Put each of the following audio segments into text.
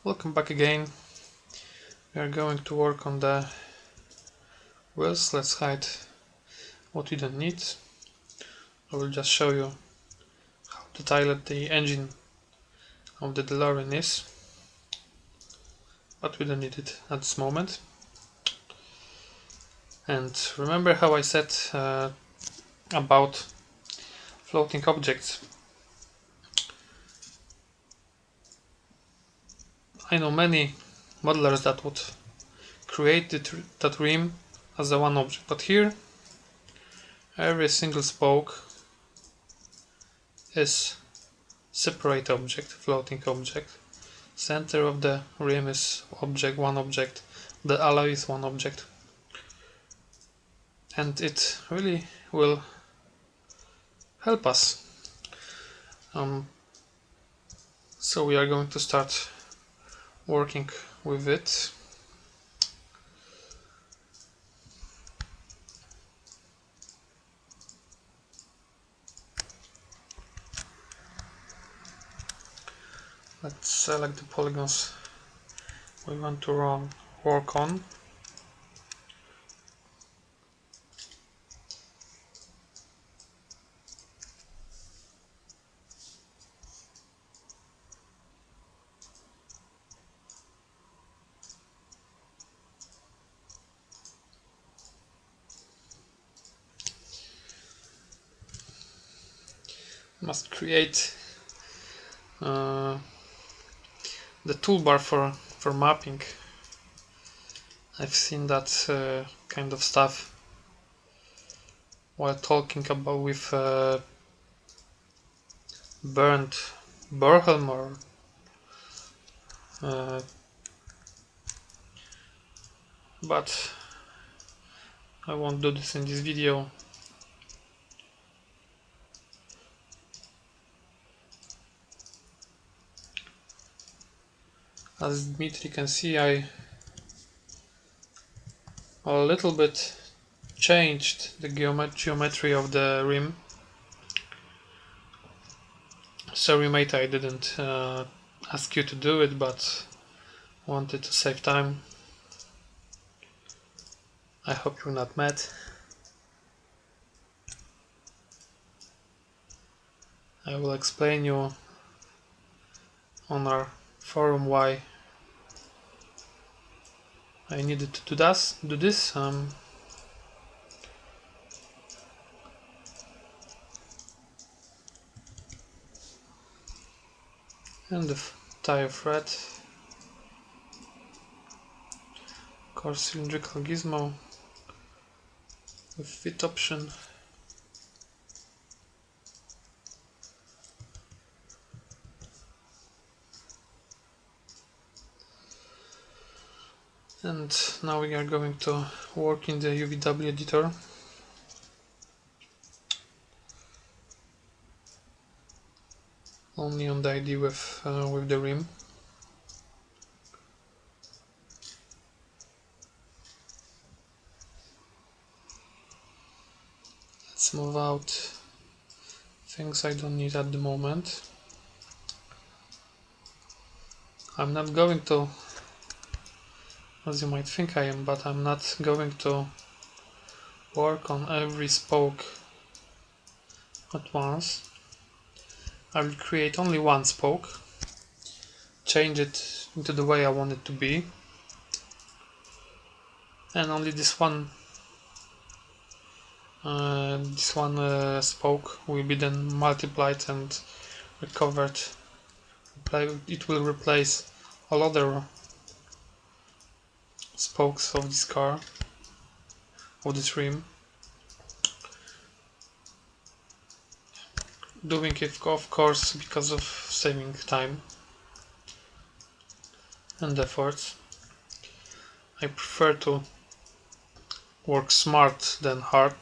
Welcome back again. We are going to work on the wheels. Let's hide what we don't need. I will just show you how detailed the engine of the DeLorean is, but we don't need it at this moment. And remember how I said about floating objects. I know many modelers that would create that rim as a one object, but here every single spoke is separate object, floating object. Center of the rim is one object. The alloy is one object. And it really will help us. So we are going to start working with it. Let's select the polygons we want to work on. Must create the toolbar for mapping. I've seen that kind of stuff while talking about with Bernd Borhelm but I won't do this in this video. As Dmitry can see, I a little bit changed the geometry of the rim. Sorry mate, I didn't ask you to do it, but wanted to save time. I hope you're not mad. I will explain you on our forum why I needed to do this. And the tire thread, of course, cylindrical gizmo with fit option. And now we are going to work in the UVW editor. Only on the ID with the rim. Let's move out things I don't need at the moment. I'm not going to, as you might think I am, but I'm not going to work on every spoke at once. I will create only one spoke, change it into the way I want it to be, and only this one spoke will be then multiplied and recovered. It will replace all other spokes of this car, of this rim. Doing it, of course, because of saving time and effort. I prefer to work smart than hard.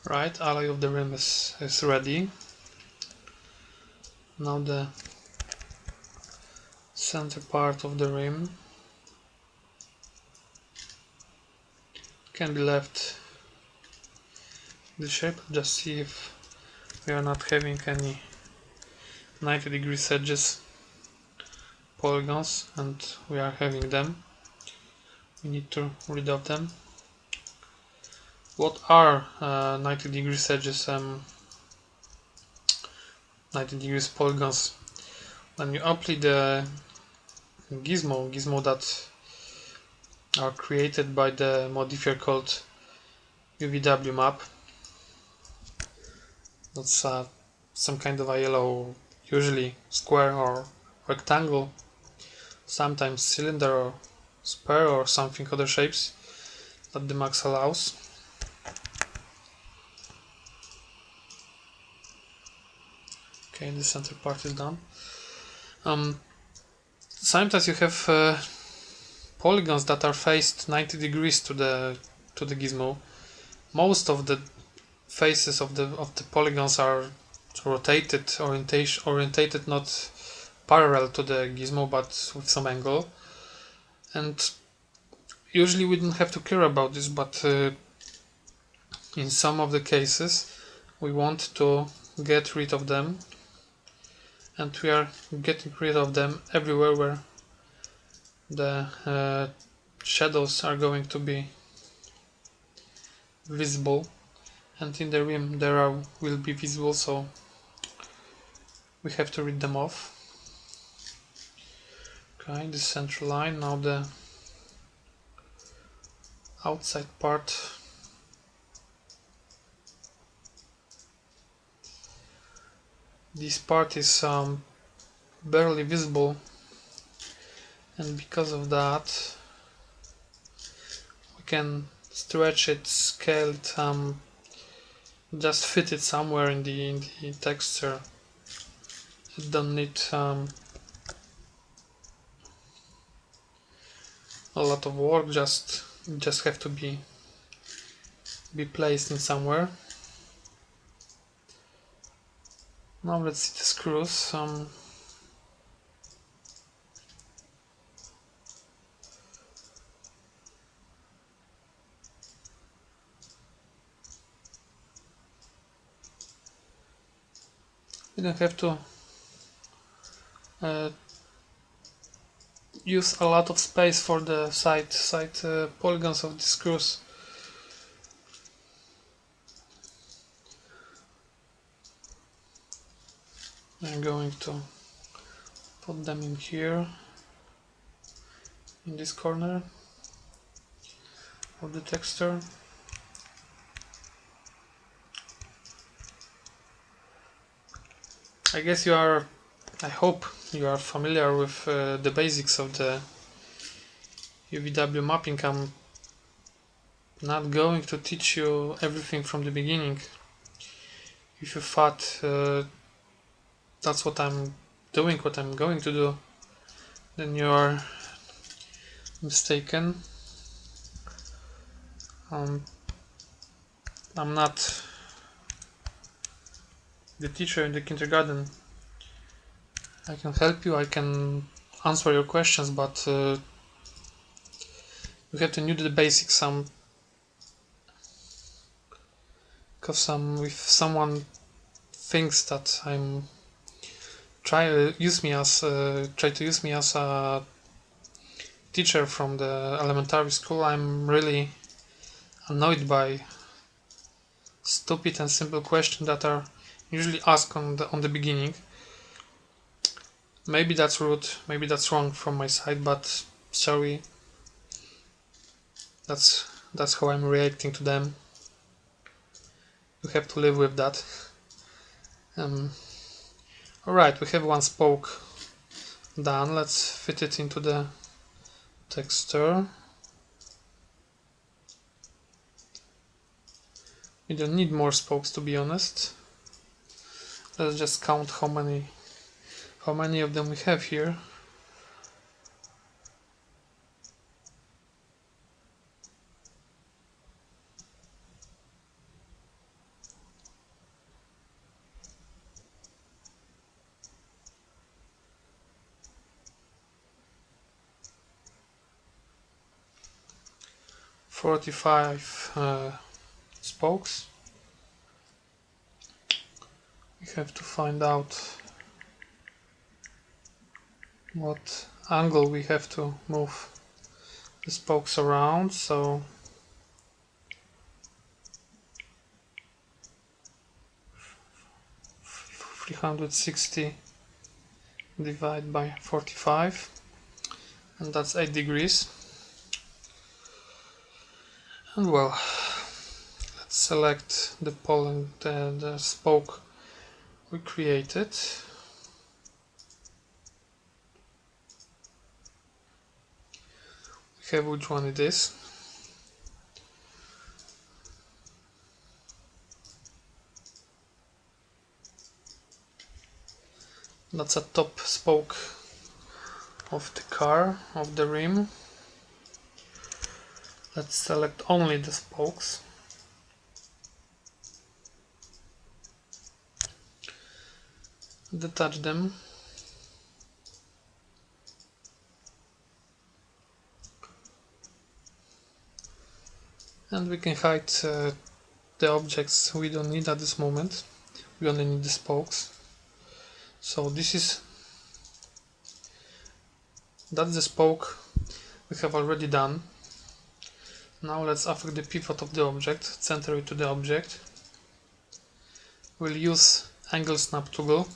Right, alloy of the rim is ready. Now the center part of the rim can be left the shape. Just see if we are not having any 90 degrees edges polygons, and we are having them. We need to rid of them. What are 90 degrees edges, 90 degrees polygons? When you apply the gizmo that are created by the modifier called UVW map, that's some kind of a yellow, usually square or rectangle, sometimes cylinder or sphere or something other shapes that the max allows. Okay, the center part is done. Sometimes you have polygons that are faced 90 degrees to the gizmo. Most of the faces of the polygons are orientated not parallel to the gizmo but with some angle, and usually we don't have to care about this, but in some of the cases we want to get rid of them, and we are getting rid of them everywhere where the shadows are going to be visible, and in the rim will be visible, so we have to rid them off. Okay, the central line. Now the outside part. This part is barely visible, and because of that we can stretch it, scale it, just fit it somewhere in the texture. It don't need a lot of work, just have to be placed in somewhere. Now let's see the screws. We don't have to use a lot of space for the side polygons of the screws. I'm going to put them in here, in this corner of the texture. I hope you are familiar with the basics of the UVW mapping. I'm not going to teach you everything from the beginning. If you thought that's what I'm doing, what I'm going to do, then you are mistaken. I'm not the teacher in the kindergarten. I can help you, I can answer your questions, but you have to know the basics. Because if someone thinks that I'm try to use me as a teacher from the elementary school, I'm really annoyed by stupid and simple questions that are usually asked on the beginning. Maybe that's rude, maybe that's wrong from my side, but sorry, that's how I'm reacting to them. You have to live with that. Alright, we have one spoke done. Let's fit it into the texture. We don't need more spokes, to be honest. Let's just count how many of them we have here. 45 spokes. We have to find out what angle we have to move the spokes around, so 360 divided by 45, and that's 8 degrees. And well, let's select the pole and the spoke we created. We have which one it is. That's a top spoke of the car, of the rim. Let's select only the spokes. Detach them. And we can hide the objects we don't need at this moment. We only need the spokes. So that's the spoke we have already done. Now let's affect the pivot of the object, center it to the object. We'll use angle snap toggle,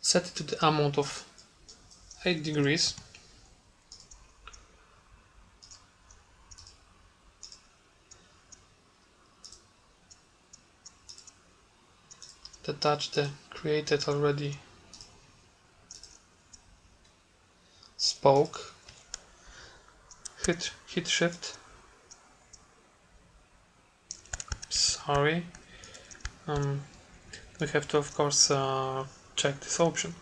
set it to the amount of 8 degrees. Detach the created already spoke, hit shift, sorry, we have to of course check this option.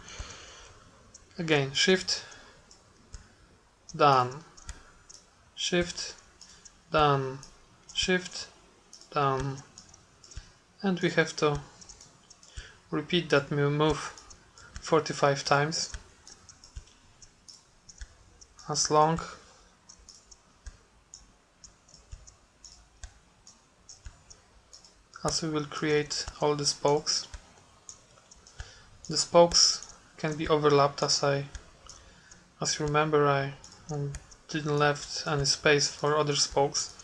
Again, shift, done, shift, done, shift, done, and we have to repeat that move 45 times, as long as we will create all the spokes. The spokes can be overlapped, as you remember I didn't left any space for other spokes.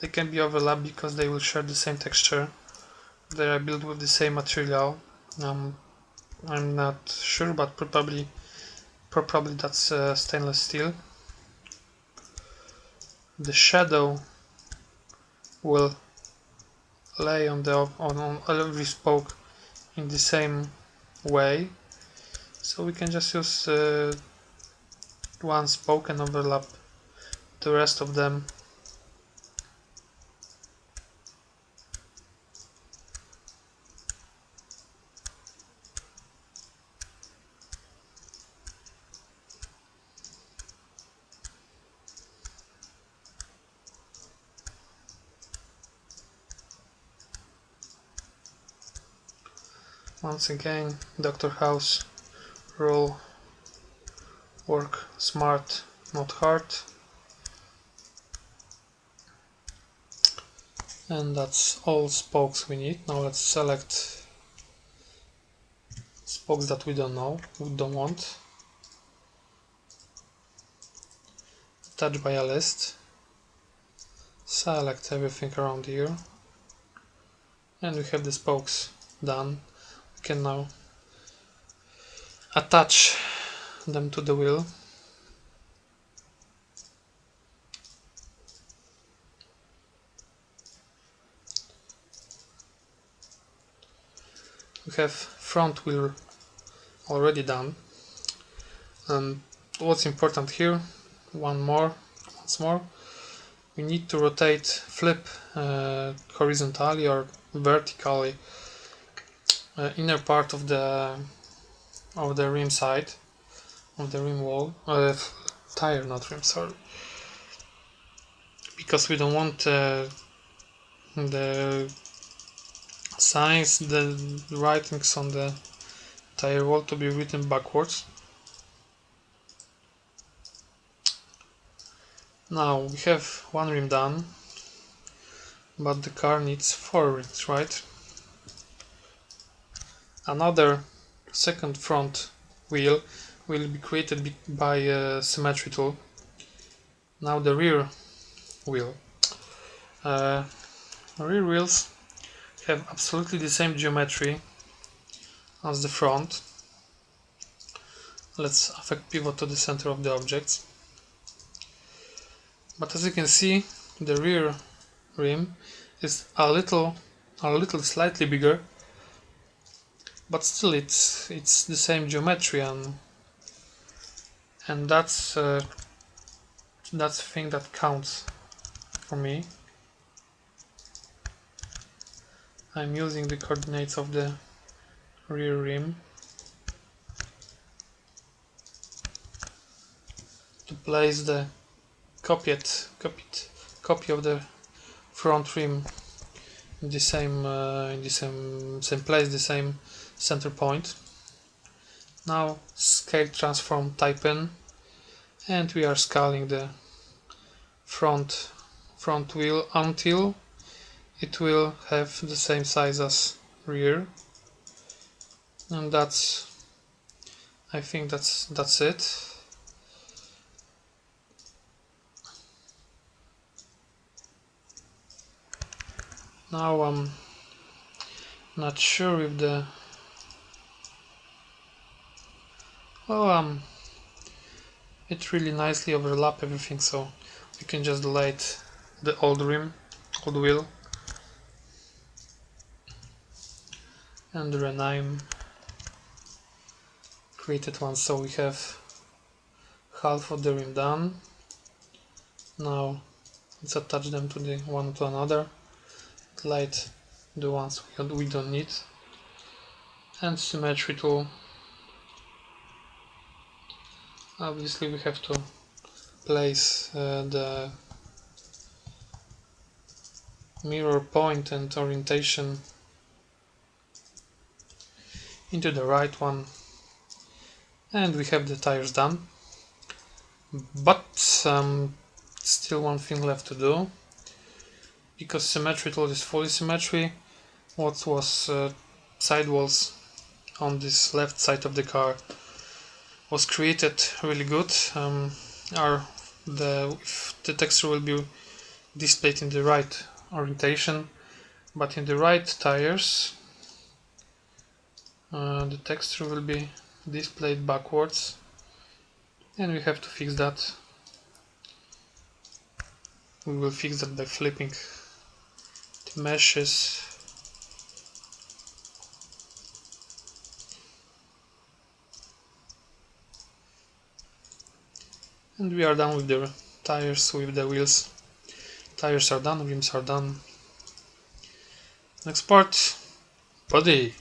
They can be overlapped because they will share the same texture. They are built with the same material. I'm not sure, but probably that's stainless steel. The shadow will lay on every spoke in the same way, so we can just use one spoke and overlap the rest of them. Once again, Dr. House rule: work smart, not hard. And that's all spokes we need. Now let's select spokes that we don't want. Attach by a list. Select everything around here. And we have the spokes done. We can now attach them to the wheel. We have front wheel already done. And what's important here, once more, we need to flip horizontally or vertically inner part of the rim side, of the rim wall, tire, not rim, sorry, because we don't want the signs, the writings on the tire wall to be written backwards. Now we have one rim done, but the car needs 4 rims, right? Another second front wheel will be created by a symmetry tool. Now the rear wheel. Rear wheels have absolutely the same geometry as the front. Let's affect pivot to the center of the objects. But as you can see, the rear rim is a little slightly bigger, but still it's the same geometry, and that's the thing that counts for me. I'm using the coordinates of the rear rim to place the copy of the front rim in the same place, the same center point. Now scale transform type in, and we are scaling the front wheel until it will have the same size as rear, and I think that's it. Now I'm not sure if it really nicely overlap everything, so we can just delete the old wheel, and rename created one, so we have half of the rim done. Now let's attach them to the one to another, delete the ones we don't need, and symmetry tool. Obviously we have to place the mirror point and orientation into the right one, and we have the tires done. But still one thing left to do, because symmetry tool is fully symmetry. What was sidewalls on this left side of the car was created really good. The texture will be displayed in the right orientation, but in the right tires the texture will be displayed backwards, and we have to fix that. We will fix that by flipping the meshes. And we are done with the tires, with the wheels. Tires are done, rims are done. Next part, body.